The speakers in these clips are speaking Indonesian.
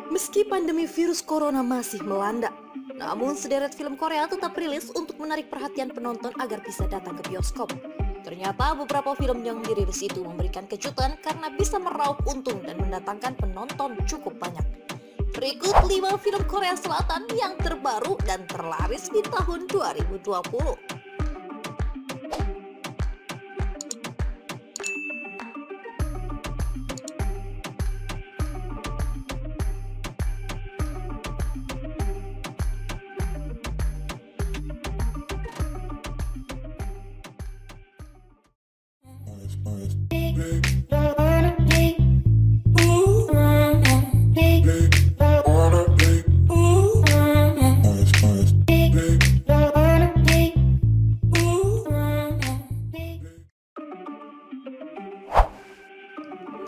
Meski pandemi virus corona masih melanda, namun sederet film Korea tetap rilis untuk menarik perhatian penonton agar bisa datang ke bioskop. Ternyata beberapa film yang dirilis itu memberikan kejutan karena bisa meraup untung dan mendatangkan penonton cukup banyak. Berikut 5 film Korea Selatan yang terbaru dan terlaris di tahun 2020.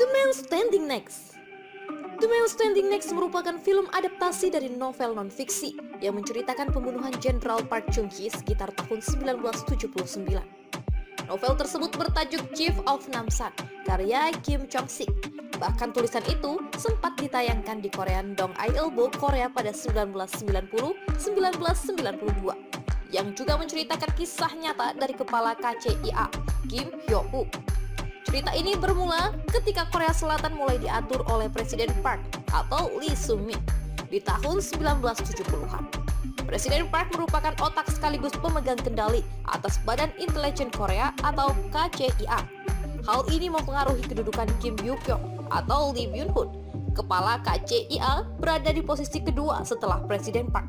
The Man Standing Next. The Man Standing Next merupakan film adaptasi dari novel non-fiksi yang menceritakan pembunuhan Jenderal Park Chung-hee sekitar tahun 1979. Novel tersebut bertajuk Chief of Namsan, karya Kim Chong-sik. Bahkan tulisan itu sempat ditayangkan di Korean Dong Ilbo Korea pada 1990-1992, yang juga menceritakan kisah nyata dari kepala KCIA, Kim Hyo-woo. Cerita ini bermula ketika Korea Selatan mulai diatur oleh Presiden Park atau Lee Sung-min di tahun 1970-an. Presiden Park merupakan otak sekaligus pemegang kendali atas Badan Intelijen Korea atau KCIA. Hal ini mempengaruhi kedudukan Kim Yoo-kyung atau Lee Byung-hun. Kepala KCIA berada di posisi kedua setelah Presiden Park.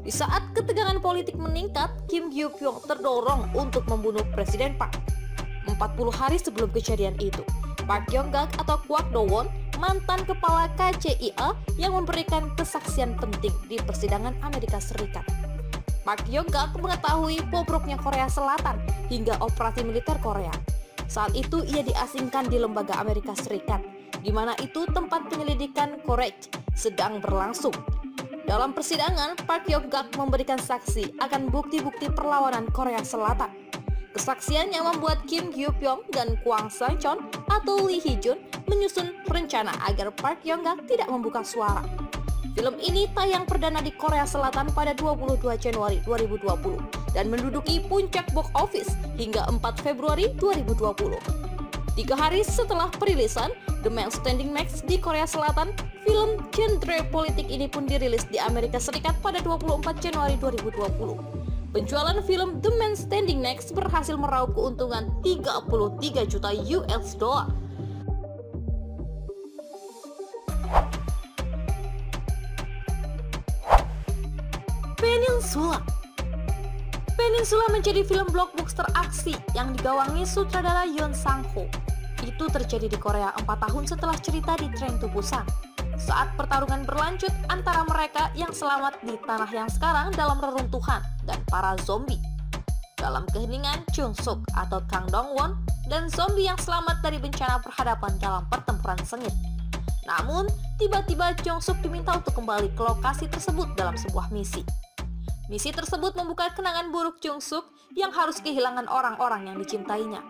Di saat ketegangan politik meningkat, Kim Yoo-kyung terdorong untuk membunuh Presiden Park. 40 hari sebelum kejadian itu, Park Yong-gak atau Kwak Do-won, mantan kepala KCIA yang memberikan kesaksian penting di persidangan Amerika Serikat. Park Yong-gak mengetahui bobroknya Korea Selatan hingga operasi militer Korea. Saat itu ia diasingkan di lembaga Amerika Serikat, di mana itu tempat penyelidikan Korek sedang berlangsung. Dalam persidangan, Park Yong-gak memberikan saksi akan bukti-bukti perlawanan Korea Selatan. Kesaksiannya membuat Kim Hyo-pyong dan Kwang Sang-chon atau Lee Hee-jun menyusun rencana agar Park Yong-gak tidak membuka suara. Film ini tayang perdana di Korea Selatan pada 22 Januari 2020 dan menduduki puncak box office hingga 4 Februari 2020. 3 hari setelah perilisan The Man Standing Next di Korea Selatan, film genre politik ini pun dirilis di Amerika Serikat pada 24 Januari 2020. Penjualan film The Man Standing Next berhasil meraup keuntungan 33 juta US dollar. Peninsula. Peninsula menjadi film blockbuster aksi yang digawangi sutradara Yoon Sang-ho. Itu terjadi di Korea 4 tahun setelah cerita di Train to Busan, saat pertarungan berlanjut antara mereka yang selamat di tanah yang sekarang dalam reruntuhan dan para zombie. Dalam keheningan, Jung-suk atau Kang Dong-won dan zombie yang selamat dari bencana berhadapan dalam pertempuran sengit. Namun, tiba-tiba Jung-suk diminta untuk kembali ke lokasi tersebut dalam sebuah misi. Misi tersebut membuka kenangan buruk Jung-suk yang harus kehilangan orang-orang yang dicintainya.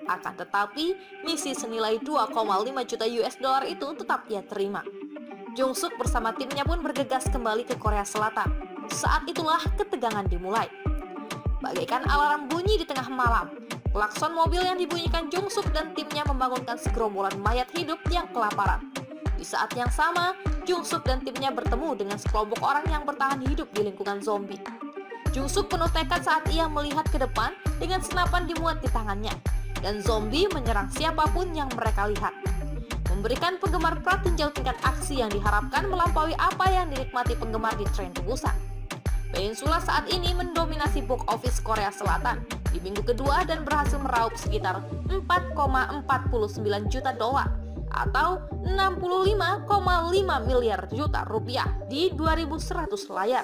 Akan tetapi, misi senilai 2,5 juta US dollar itu tetap ia terima. Jung-suk bersama timnya pun bergegas kembali ke Korea Selatan. Saat itulah ketegangan dimulai. Bagaikan alarm bunyi di tengah malam, klakson mobil yang dibunyikan Jung-suk dan timnya membangunkan segerombolan mayat hidup yang kelaparan. Di saat yang sama, Jung-suk dan timnya bertemu dengan sekelompok orang yang bertahan hidup di lingkungan zombie. Jung-suk penuh tekad saat ia melihat ke depan dengan senapan dimuat di tangannya, dan zombie menyerang siapapun yang mereka lihat. Memberikan penggemar pratinjau tingkat aksi yang diharapkan melampaui apa yang dinikmati penggemar di Train to Busan. Peninsula saat ini mendominasi box office Korea Selatan di minggu kedua dan berhasil meraup sekitar 4,49 juta dolar atau 65,5 miliar juta rupiah di 2.100 layar.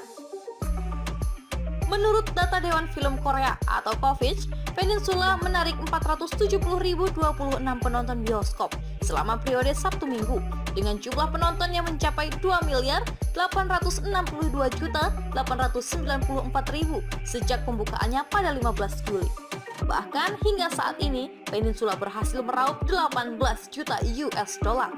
Menurut data Dewan Film Korea atau KOVID, Peninsula menarik 470.026 penonton bioskop selama periode Sabtu Minggu dengan jumlah penonton yang mencapai 2.862.894.000 sejak pembukaannya pada 15 Juli. Bahkan hingga saat ini, Peninsula berhasil meraup 18 juta US dollar.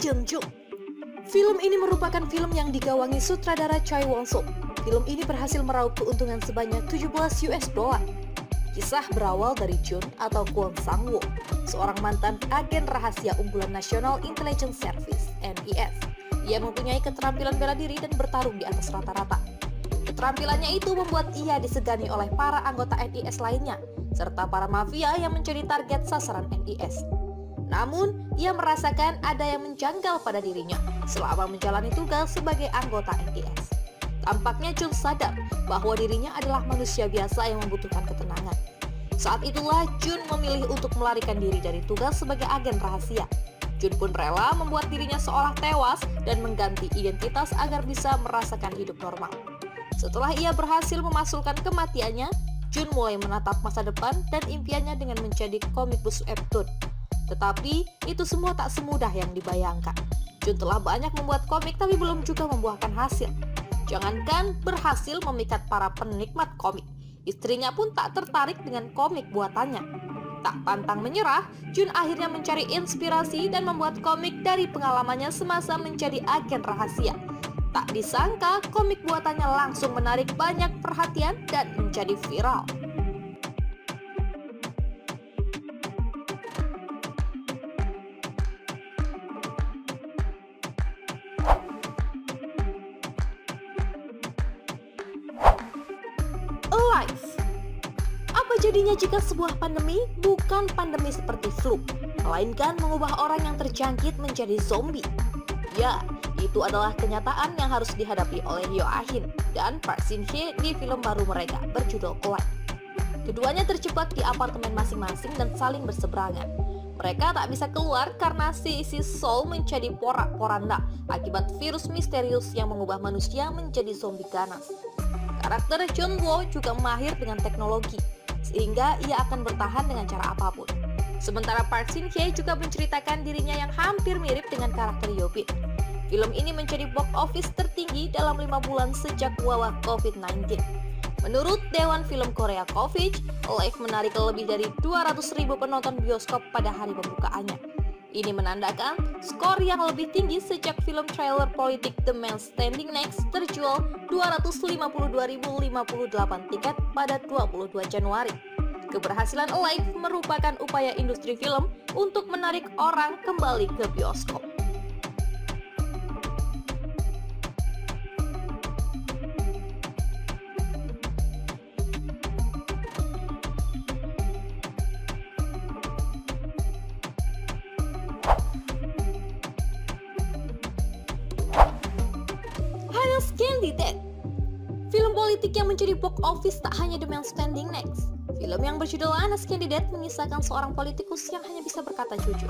Jung. Film ini merupakan film yang digawangi sutradara Choi Won-suk. Film ini berhasil meraup keuntungan sebanyak 17 US dollar. Kisah berawal dari Jun atau Kwon Sang-woo, seorang mantan agen rahasia unggulan National Intelligence Service (NIS). Ia mempunyai keterampilan bela diri dan bertarung di atas rata-rata. Keterampilannya itu membuat ia disegani oleh para anggota NIS lainnya, serta para mafia yang menjadi target sasaran NIS. Namun, ia merasakan ada yang menjanggal pada dirinya selama menjalani tugas sebagai anggota NIS. Tampaknya Jun sadar bahwa dirinya adalah manusia biasa yang membutuhkan ketenangan. Saat itulah Jun memilih untuk melarikan diri dari tugas sebagai agen rahasia. Jun pun rela membuat dirinya seolah tewas dan mengganti identitas agar bisa merasakan hidup normal. Setelah ia berhasil memasukkan kematiannya, Jun mulai menatap masa depan dan impiannya dengan menjadi komikus webtoon. Tetapi itu semua tak semudah yang dibayangkan. Jun telah banyak membuat komik tapi belum juga membuahkan hasil. Jangankan berhasil memikat para penikmat komik, istrinya pun tak tertarik dengan komik buatannya. Tak pantang menyerah, Jun akhirnya mencari inspirasi dan membuat komik dari pengalamannya semasa menjadi agen rahasia. Tak disangka komik buatannya langsung menarik banyak perhatian dan menjadi viral. Alive. Apa jadinya jika sebuah pandemi bukan pandemi seperti flu, melainkan mengubah orang yang terjangkit menjadi zombie? Ya, itu adalah kenyataan yang harus dihadapi oleh Hyo Ah-in dan Park Shin-hye di film baru mereka berjudul Alive. Keduanya terjebak di apartemen masing-masing dan saling berseberangan. Mereka tak bisa keluar karena si isi Seoul menjadi porak-poranda akibat virus misterius yang mengubah manusia menjadi zombie ganas. Karakter Jun-woo juga mahir dengan teknologi, sehingga ia akan bertahan dengan cara apapun. Sementara Park Shin-hye juga menceritakan dirinya yang hampir mirip dengan karakter Yeobin. Film ini menjadi box office tertinggi dalam 5 bulan sejak wabah COVID-19. Menurut Dewan Film Korea Kovich, Alive menarik lebih dari 200.000 penonton bioskop pada hari pembukaannya. Ini menandakan skor yang lebih tinggi sejak film trailer politik The Man Standing Next terjual 252.058 tiket pada 22 Januari. Keberhasilan Alive merupakan upaya industri film untuk menarik orang kembali ke bioskop. Candidate. Film politik yang menjadi box office tak hanya The Man Standing Next. Film yang berjudul Honest Candidate mengisahkan seorang politikus yang hanya bisa berkata jujur.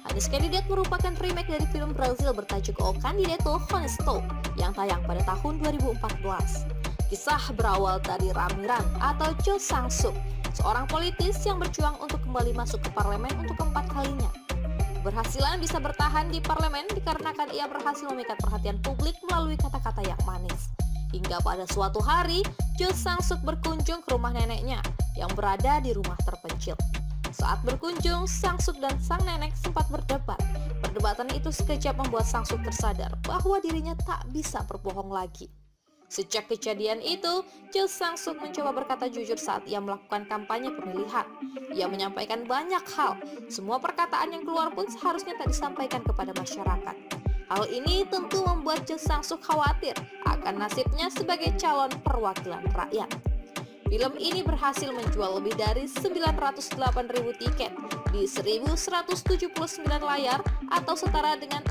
Honest Candidate merupakan remake dari film Brazil bertajuk O Candidato Honesto yang tayang pada tahun 2014. Kisah berawal dari Ramiran atau Cho Sang-suk, seorang politis yang berjuang untuk kembali masuk ke parlemen untuk keempat kalinya. Keberhasilan bisa bertahan di parlemen dikarenakan ia berhasil memikat perhatian publik melalui kata-kata yang manis. Hingga pada suatu hari, Cho Sang-suk berkunjung ke rumah neneknya yang berada di rumah terpencil. Saat berkunjung, Sang-suk dan sang nenek sempat berdebat. Perdebatan itu sekejap membuat Sang-suk tersadar bahwa dirinya tak bisa berbohong lagi. Sejak kejadian itu, Cho Sang-suk mencoba berkata jujur saat ia melakukan kampanye pemilihan. Ia menyampaikan banyak hal, semua perkataan yang keluar pun seharusnya tak disampaikan kepada masyarakat. Hal ini tentu membuat Cho Sang-suk khawatir akan nasibnya sebagai calon perwakilan rakyat. Film ini berhasil menjual lebih dari 908.000 tiket di 1.179 layar atau setara dengan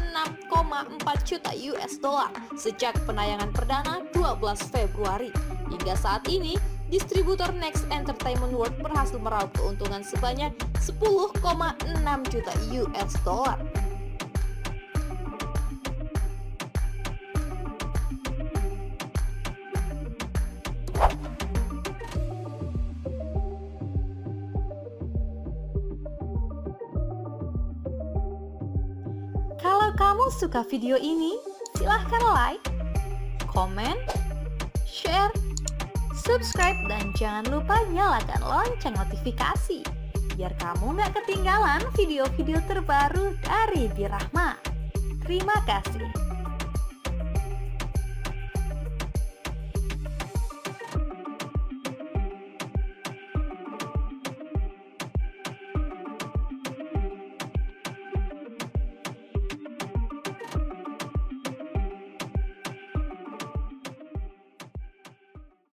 6,4 juta US dollar sejak penayangan perdana 12 Februari. Hingga saat ini, distributor Next Entertainment World berhasil meraup keuntungan sebanyak 10,6 juta US dollar. Kalau kamu suka video ini, silahkan like, komen, share, subscribe, dan jangan lupa nyalakan lonceng notifikasi biar kamu nggak ketinggalan video-video terbaru dari Birahma. Terima kasih.